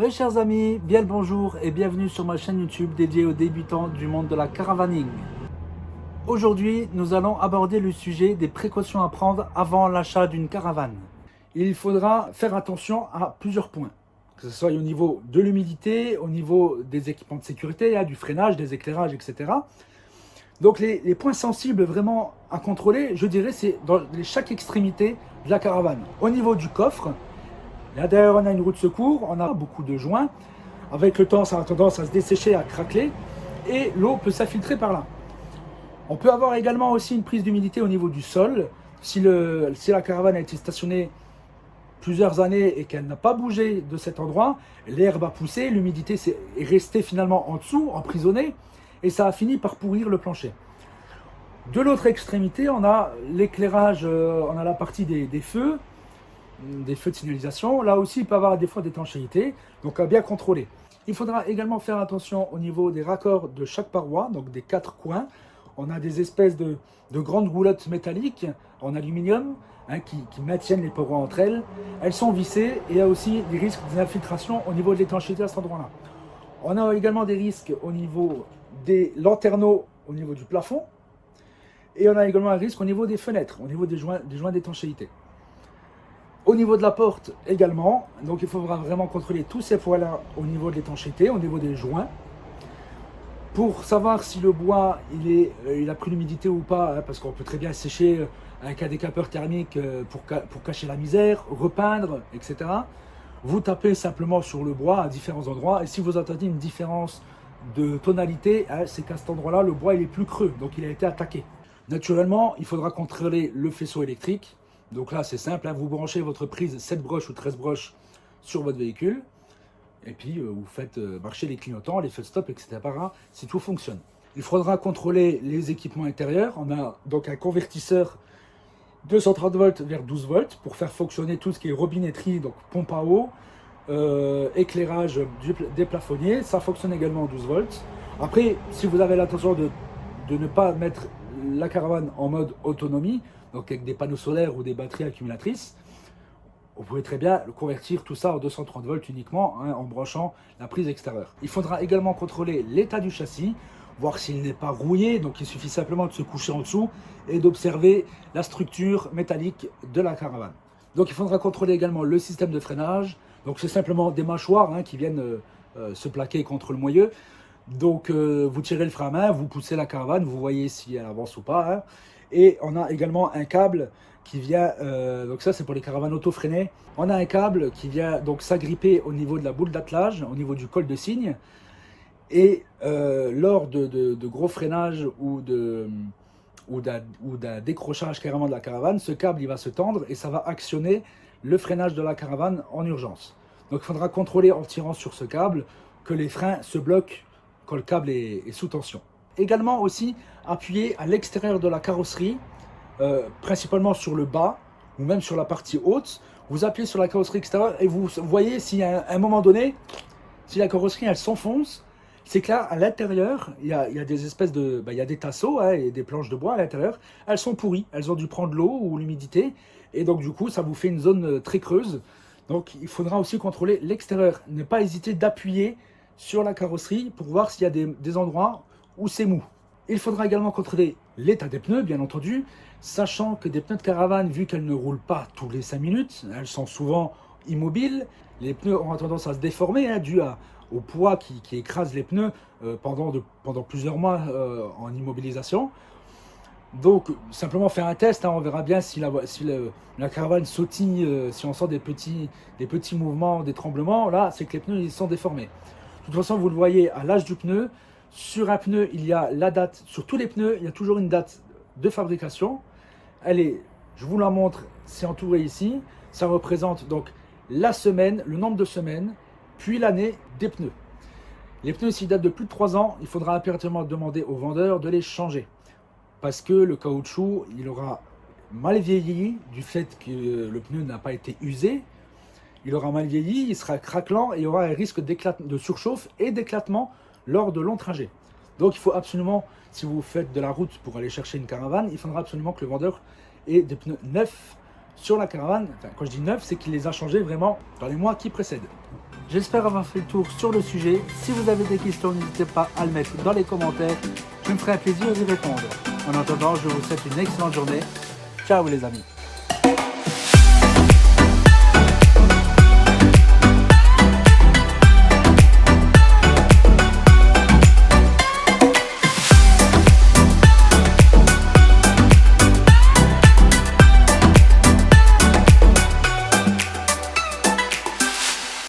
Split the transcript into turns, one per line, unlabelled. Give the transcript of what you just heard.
Mes chers amis, bien le bonjour et bienvenue sur ma chaîne YouTube dédiée aux débutants du monde de la caravaning. Aujourd'hui, nous allons aborder le sujet des précautions à prendre avant l'achat d'une caravane. Il faudra faire attention à plusieurs points, que ce soit au niveau de l'humidité, au niveau des équipements de sécurité, du freinage, des éclairages, etc. Donc les points sensibles vraiment à contrôler, je dirais, c'est dans chaque extrémité de la caravane. Au niveau du coffre, là derrière on a une roue de secours, on a beaucoup de joints. Avec le temps, ça a tendance à se dessécher, à craquer et l'eau peut s'infiltrer par là. On peut avoir également aussi une prise d'humidité au niveau du sol. Si la caravane a été stationnée plusieurs années et qu'elle n'a pas bougé de cet endroit, l'herbe a poussé, l'humidité est restée finalement en dessous, emprisonnée, et ça a fini par pourrir le plancher. De l'autre extrémité, on a l'éclairage, on a la partie des feux de signalisation. Là aussi, il peut y avoir des fois d'étanchéité, donc à bien contrôler. Il faudra également faire attention au niveau des raccords de chaque paroi, donc des 4 coins. On a des espèces de grandes roulettes métalliques en aluminium qui maintiennent les parois entre elles. Elles sont vissées et il y a aussi des risques d'infiltration au niveau de l'étanchéité à cet endroit-là. On a également des risques au niveau des lanterneaux, au niveau du plafond. Et on a également un risque au niveau des fenêtres, au niveau des joints d'étanchéité. Au niveau de la porte également, donc il faudra vraiment contrôler tous ces points-là au niveau de l'étanchéité, au niveau des joints, pour savoir si le bois il a pris l'humidité ou pas, parce qu'on peut très bien sécher avec un décapeur thermique pour cacher la misère, repeindre, etc. Vous tapez simplement sur le bois à différents endroits, et si vous entendez une différence de tonalité, c'est qu'à cet endroit-là, le bois il est plus creux, donc il a été attaqué. Naturellement, il faudra contrôler le faisceau électrique. Donc là, c'est simple, vous branchez votre prise 7 broches ou 13 broches sur votre véhicule. Et puis, vous faites marcher les clignotants, les feux stop, etc. si tout fonctionne. Il faudra contrôler les équipements intérieurs. On a donc un convertisseur 230 volts vers 12 volts pour faire fonctionner tout ce qui est robinetterie, donc pompe à eau, éclairage des plafonniers. Ça fonctionne également en 12 volts. Après, si vous avez l'intention de ne pas mettre la caravane en mode autonomie, donc avec des panneaux solaires ou des batteries accumulatrices, vous pouvez très bien convertir tout ça en 230 volts uniquement en branchant la prise extérieure. Il faudra également contrôler l'état du châssis, voir s'il n'est pas rouillé, donc il suffit simplement de se coucher en dessous et d'observer la structure métallique de la caravane. Donc il faudra contrôler également le système de freinage, donc c'est simplement des mâchoires qui viennent se plaquer contre le moyeu. Donc vous tirez le frein à main, vous poussez la caravane, vous voyez si elle avance ou pas. Et on a également un câble qui vient, donc ça c'est pour les caravanes auto-freinées. On a un câble qui vient donc s'agripper au niveau de la boule d'attelage, au niveau du col de cygne. Et lors de gros freinages ou d'un décrochage carrément de la caravane, ce câble il va se tendre et ça va actionner le freinage de la caravane en urgence. Donc il faudra contrôler en tirant sur ce câble que les freins se bloquent quand le câble est sous tension. Également aussi appuyer à l'extérieur de la carrosserie, principalement sur le bas ou même sur la partie haute. Vous appuyez sur la carrosserie extérieure et vous voyez si à un moment donné, si la carrosserie elle s'enfonce, c'est que là à l'intérieur il y a des espèces de, il y a des tasseaux et des planches de bois à l'intérieur. Elles sont pourries, elles ont dû prendre l'eau ou l'humidité et donc du coup ça vous fait une zone très creuse. Donc il faudra aussi contrôler l'extérieur. Ne pas hésiter d'appuyer sur la carrosserie pour voir s'il y a des endroits où c'est mou. Il faudra également contrôler l'état des pneus, bien entendu, sachant que des pneus de caravane, vu qu'elles ne roulent pas tous les 5 minutes, elles sont souvent immobiles, les pneus ont tendance à se déformer dû au poids qui écrase les pneus pendant plusieurs mois en immobilisation. Donc simplement faire un test, on verra bien si la caravane sautille, si on sent des petits mouvements, des tremblements, là c'est que les pneus ils sont déformés. De toute façon, vous le voyez à l'âge du pneu. Sur un pneu, il y a la date. Sur tous les pneus, il y a toujours une date de fabrication. Je vous la montre, c'est entouré ici. Ça représente donc la semaine, le nombre de semaines, puis l'année des pneus. Les pneus, s'ils datent de plus de 3 ans, il faudra impérativement demander au vendeur de les changer. Parce que le caoutchouc, il aura mal vieilli du fait que le pneu n'a pas été usé. Il aura mal vieilli, il sera craquelant et il y aura un risque de surchauffe et d'éclatement lors de longs trajets. Donc il faut absolument, si vous faites de la route pour aller chercher une caravane, il faudra absolument que le vendeur ait des pneus neufs sur la caravane. Enfin, quand je dis neuf, c'est qu'il les a changés vraiment dans les mois qui précèdent. J'espère avoir fait le tour sur le sujet. Si vous avez des questions, n'hésitez pas à le mettre dans les commentaires. Je me ferai un plaisir d'y répondre. En attendant, je vous souhaite une excellente journée. Ciao les amis.